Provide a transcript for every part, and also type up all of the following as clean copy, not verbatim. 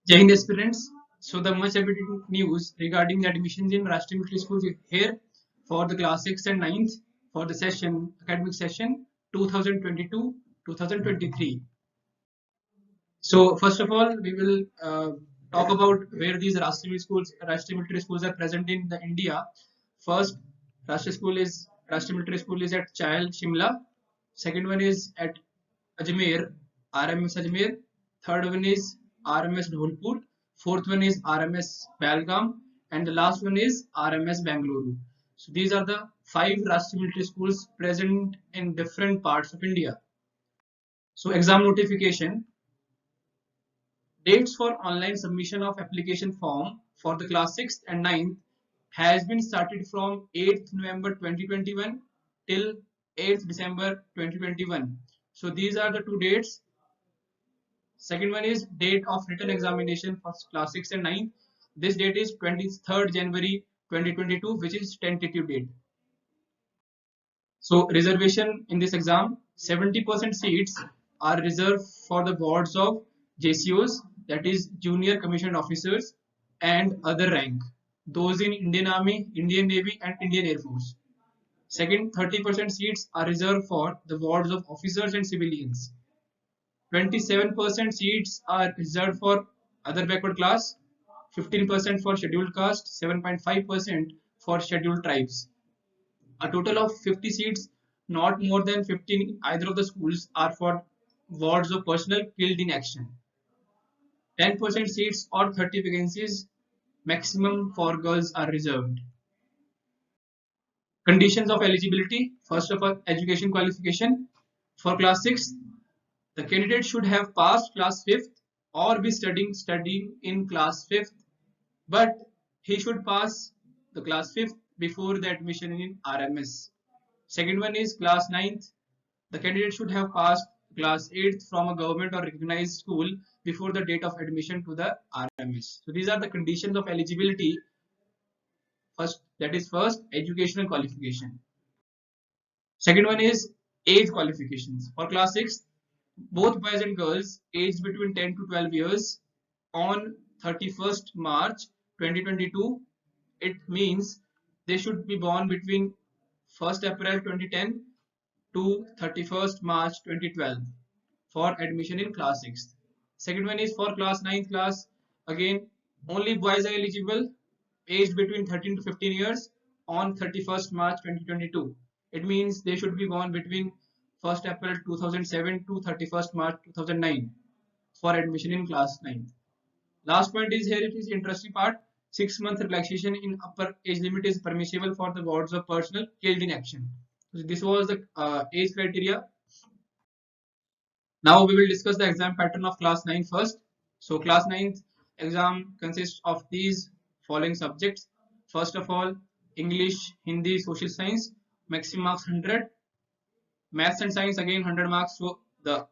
Jai Hind aspirants. So the much awaited news regarding the admissions in Rashtriya Military Schools is here for the class 6th and 9th for the academic session 2022-2023. So first of all, we will talk about where these Rashtriya Military Schools are present in the India. First, Rashtriya Military School is at Chahal, Shimla. Second one is at Ajmer, RMS Ajmer. Third one is RMS Dholpur. Fourth one is RMS Belgaum, and the last one is RMS Bangalore. So these are the five Rashtriya Military Schools present in different parts of India. So exam notification. Dates for online submission of application form for the class 6th and 9th has been started from 8th November 2021 till 8th December 2021. So these are the two dates. Second one is date of written examination for class 6 and 9. This date is 23rd January 2022, which is tentative date. So reservation in this exam, 70% seats are reserved for the wards of JCOs, that is Junior Commissioned Officers, and other rank, those in Indian Army, Indian Navy, and Indian Air Force. Second, 30% seats are reserved for the wards of officers and civilians. 27% seats are reserved for other backward class, 15% for scheduled caste, 7.5% for scheduled tribes. A total of 50 seats, not more than 15 in either of the schools, are for wards of personnel killed in action. 10% seats or 30 vacancies maximum for girls are reserved. Conditions of eligibility. First of all, education qualification. For class 6, the candidate should have passed class 5th or be studying in class 5th, but he should pass the class 5th before the admission in RMS. Second one is class 9th. The candidate should have passed class 8th from a government or recognized school before the date of admission to the RMS. So these are the conditions of eligibility. First, educational qualification. Second one is age qualifications. For class 6, both boys and girls aged between 10 to 12 years on 31st March 2022, it means they should be born between 1st April 2010 to 31st March 2012 for admission in class 6. Second one is for class 9th class. Again, only boys are eligible aged between 13 to 15 years on 31st March 2022. It means they should be born between 1st April 2007 to 31st March 2009 for admission in class 9th. Last point is here, it is interesting part. 6-month relaxation in upper age limit is permissible for the wards of personnel killed in action. So this was the age criteria. Now we will discuss the exam pattern of class 9 first. So class 9th exam consists of these following subjects. First of all, English, Hindi, Social Science, maximum marks 100. Maths and Science again 100 marks. So the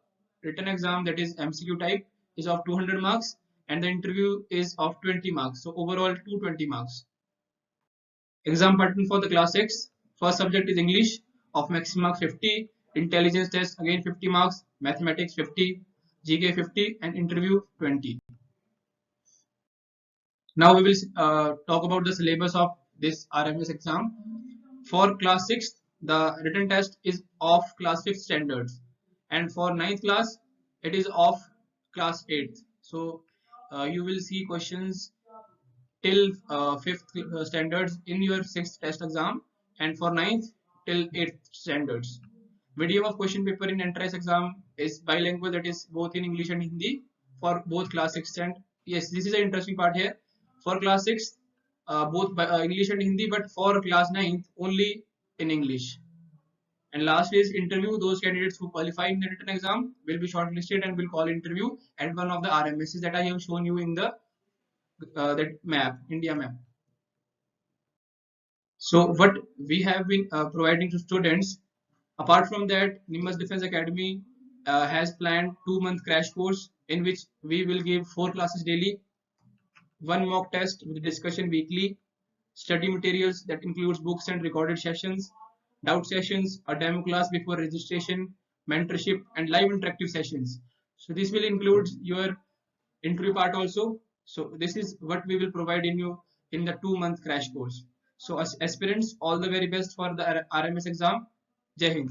written exam, that is MCQ type, is of 200 marks and the interview is of 20 marks. So overall 220 marks. Exam pattern for the class 6. First subject is English of maximum marks 50, intelligence test again 50 marks, mathematics 50, GK 50 and interview 20. Now we will talk about the syllabus of this RMS exam. For class 6, the written test is of class 5th standards, and for 9th class, it is of class 8th. So you will see questions till 5th standards in your 6th test exam, and for 9th till 8th standards. Medium of question paper in entrance exam is bilingual, that is both in English and Hindi for both class 6 and yes, this is an interesting part here. For class 6, both English and Hindi, but for class 9th only in English. And last is interview. Those candidates who qualify in the written exam will be shortlisted and will call interview at one of the RMSs that I have shown you in the that map, India map. So what we have been providing to students, apart from that, Nimbus Defense Academy has planned 2-month crash course in which we will give 4 classes daily, 1 mock test with discussion weekly, study materials that includes books and recorded sessions, doubt sessions, a demo class before registration, mentorship and live interactive sessions. So this will include your interview part also. So this is what we will provide in you in the 2 month crash course. So as aspirants, all the very best for the RMS exam. Jai Hind.